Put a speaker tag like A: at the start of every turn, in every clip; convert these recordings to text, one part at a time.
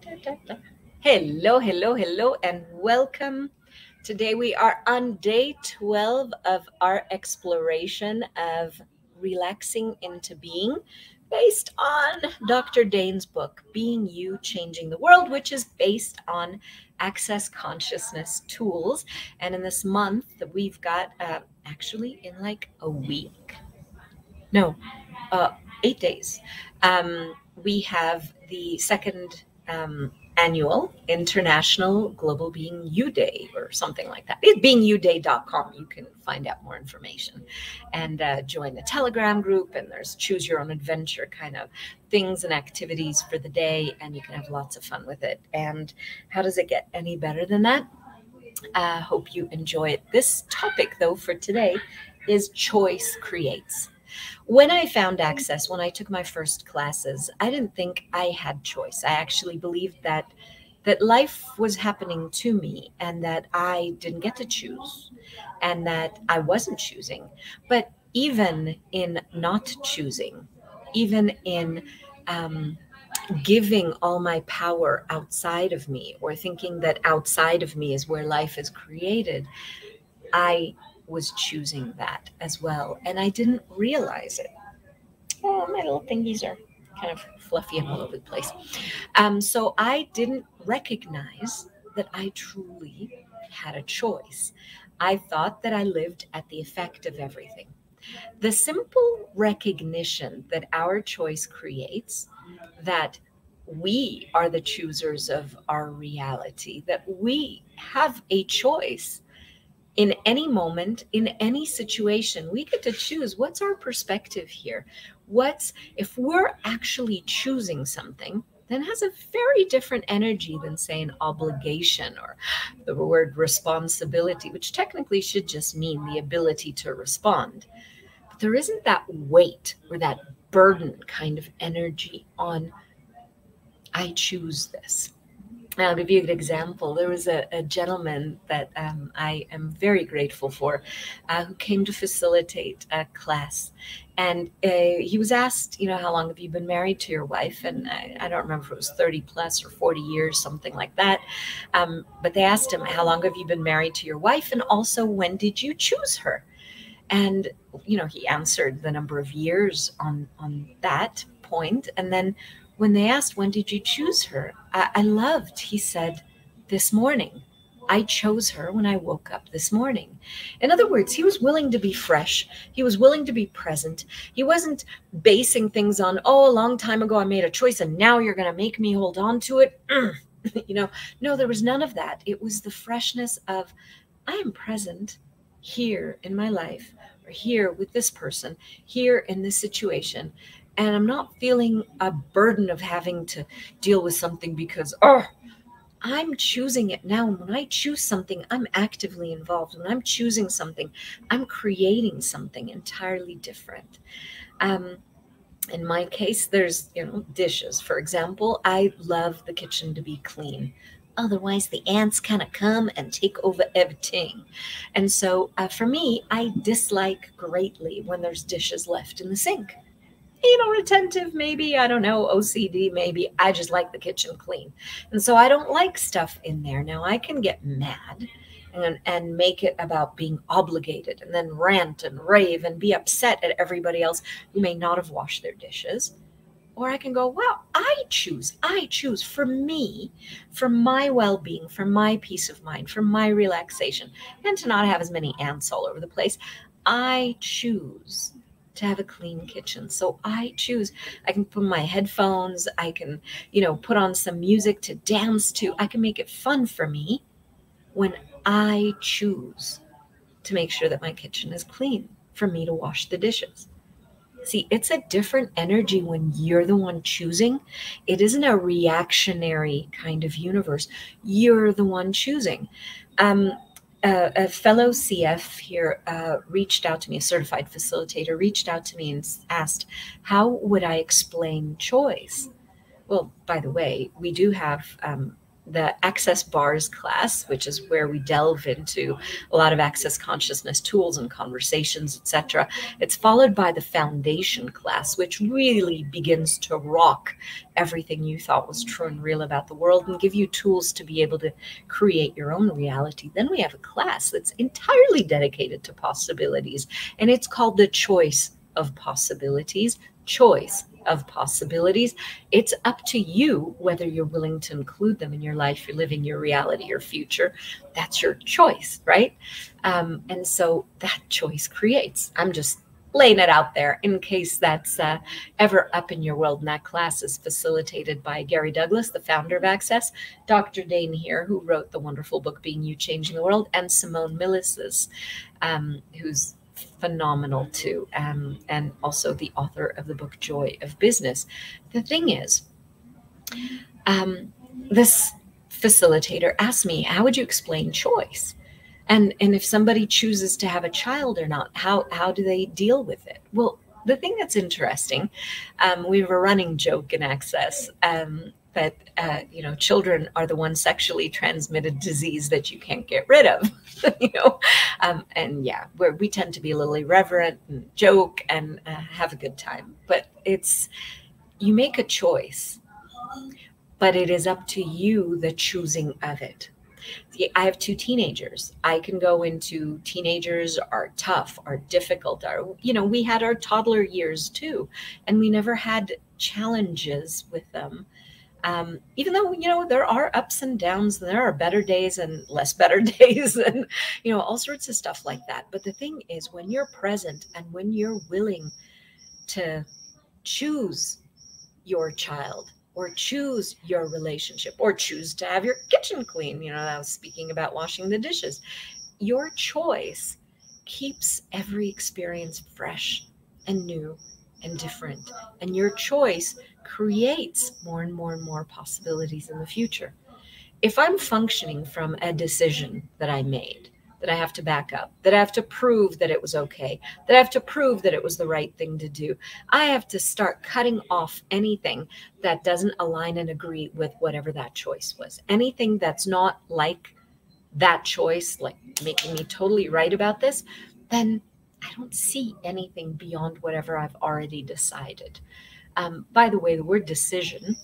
A: Hello, hello, hello, and welcome. Today we are on day 12 of our exploration of relaxing into being, based on Dr. Dain's book, Being You, Changing the World, which is based on Access Consciousness tools. And in this month, we've got actually in like a week, no, 8 days, we have the second annual International Global Being You Day or something like that. It's beingyouday.com. You can find out more information and join the Telegram group, and there's choose your own adventure kind of things and activities for the day, and you can have lots of fun with it. And how does it get any better than that? Hope you enjoy it. This topic, though, for today is choice creates. When I found Access, when I took my first classes, I didn't think I had choice. I actually believed that life was happening to me and that I didn't get to choose and that I wasn't choosing. But even in not choosing, even in giving all my power outside of me, or thinking that outside of me is where life is created, I was choosing that as well, and I didn't realize it. Oh, my little thingies are kind of fluffy and all over the place. So I didn't recognize that I truly had a choice. I thought that I lived at the effect of everything. The simple recognition that our choice creates, that we are the choosers of our reality, that we have a choice in any moment, in any situation. We get to choose what's our perspective here. If we're actually choosing something, then it has a very different energy than, say, an obligation or the word responsibility, which technically should just mean the ability to respond. But there isn't that weight or that burden kind of energy on, I choose this. I'll give you an example. There was a gentleman that I am very grateful for, who came to facilitate a class. And he was asked, how long have you been married to your wife? And I don't remember if it was 30 plus or 40 years, something like that. But they asked him, how long have you been married to your wife? And also, when did you choose her? And, he answered the number of years on that point. And then when they asked, when did you choose her? I loved, he said, this morning. I chose her when I woke up this morning. In other words, he was willing to be fresh. He was willing to be present. He wasn't basing things on, a long time ago I made a choice and now you're going to make me hold on to it. No, there was none of that. It was the freshness of, I am present here in my life, or here with this person, here in this situation. And I'm not feeling a burden of having to deal with something because, I'm choosing it now. And when I choose something, I'm actively involved. When I'm choosing something, I'm creating something entirely different. In my case, there's, dishes. For example, I love the kitchen to be clean. Otherwise, the ants kind of come and take over everything. And so for me, I dislike greatly when there's dishes left in the sink. Retentive, maybe, I don't know, OCD, maybe. I just like the kitchen clean. And so I don't like stuff in there. Now, I can get mad and make it about being obligated and then rant and rave and be upset at everybody else who may not have washed their dishes. Or I can go, wow, I choose for me, for my well-being, for my peace of mind, for my relaxation, and to not have as many ants all over the place. I choose to have a clean kitchen. So I choose. I can put my headphones. I can, put on some music to dance to. I can make it fun for me when I choose to make sure that my kitchen is clean for me to wash the dishes. See, it's a different energy when you're the one choosing. It isn't a reactionary kind of universe. You're the one choosing. A fellow CF here reached out to me, a certified facilitator, reached out to me and asked, how would I explain choice? Well, by the way, we do have the Access Bars class, which is where we delve into a lot of access consciousness tools and conversations, etc. It's followed by the foundation class, which really begins to rock everything you thought was true and real about the world and give you tools to be able to create your own reality. Then we have a class that's entirely dedicated to possibilities, and it's called the Choice of Possibilities. Choice of possibilities. It's up to you whether you're willing to include them in your life, you're living your reality, your future. That's your choice, right? And so that choice creates. I'm just laying it out there in case that's ever up in your world. And that class is facilitated by Gary Douglas, the founder of Access, Dr. Dain here, who wrote the wonderful book Being You, Changing the World, and Simone Milasas, who's phenomenal too, and also the author of the book Joy of Business. The thing is, this facilitator asked me, how would you explain choice? And if somebody chooses to have a child or not, how do they deal with it? Well, the thing that's interesting, we have a running joke in Access that children are the one sexually transmitted disease that you can't get rid of, and yeah, where we tend to be a little irreverent and joke and have a good time. But you make a choice, but it is up to you the choosing of it. I have 2 teenagers. I can go into teenagers are tough, are difficult, we had our toddler years too, and we never had challenges with them. Even though, there are ups and downs, and there are better days and less better days, and, all sorts of stuff like that. But the thing is, when you're present and when you're willing to choose your child, or choose your relationship, or choose to have your kitchen clean, I was speaking about washing the dishes, your choice keeps every experience fresh and new and different. And your choice creates more and more and more possibilities in the future. If I'm functioning from a decision that I made, that I have to back up, that I have to prove that it was okay, that I have to prove that it was the right thing to do, I have to start cutting off anything that doesn't align and agree with whatever that choice was. Anything that's not like that choice, like making me totally right about this, then I don't see anything beyond whatever I've already decided. By the way, the word decision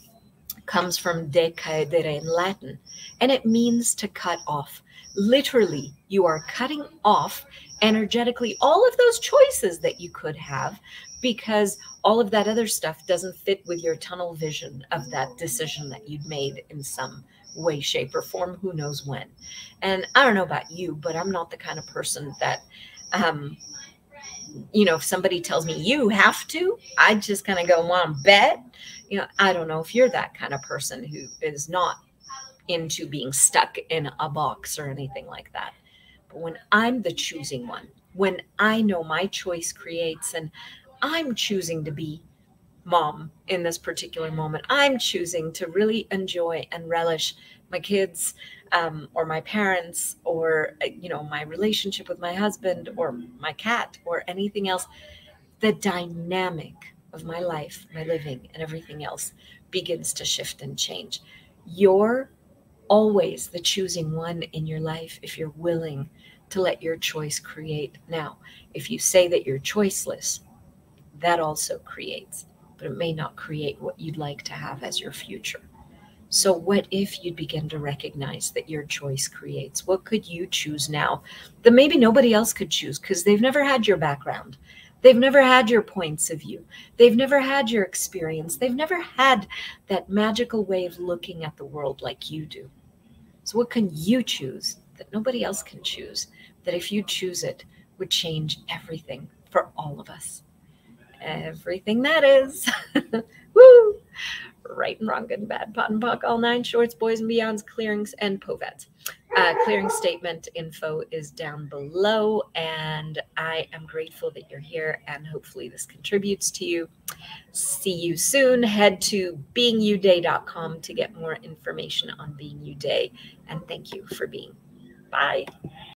A: comes from decaedere in Latin, and it means to cut off. Literally, you are cutting off energetically all of those choices that you could have, because all of that other stuff doesn't fit with your tunnel vision of that decision that you'd made in some way, shape, or form, who knows when. And I don't know about you, but I'm not the kind of person that, if somebody tells me you have to, I just kind of go, want to bet? I don't know if you're that kind of person who is not into being stuck in a box or anything like that. But when I'm the choosing one, when I know my choice creates, and I'm choosing to be mom in this particular moment, I'm choosing to really enjoy and relish my kids, or my parents, or my relationship with my husband, or my cat, or anything else, the dynamic of my life, my living, and everything else begins to shift and change. You're always the choosing one in your life if you're willing to let your choice create. Now, if you say that you're choiceless, that also creates, but it may not create what you'd like to have as your future. So what if you begin to recognize that your choice creates? What could you choose now that maybe nobody else could choose, because they've never had your background? They've never had your points of view. They've never had your experience. They've never had that magical way of looking at the world like you do. So what can you choose that nobody else can choose, that if you choose it would change everything for all of us? Everything that is. Woo! Right and wrong, good and bad, pot and pock, all 9 shorts, boys and beyonds, clearings, and povets. Clearing statement info is down below, and I am grateful that you're here, and hopefully this contributes to you. See you soon. Head to beingyouday.com to get more information on Being You Day, and thank you for being. Bye.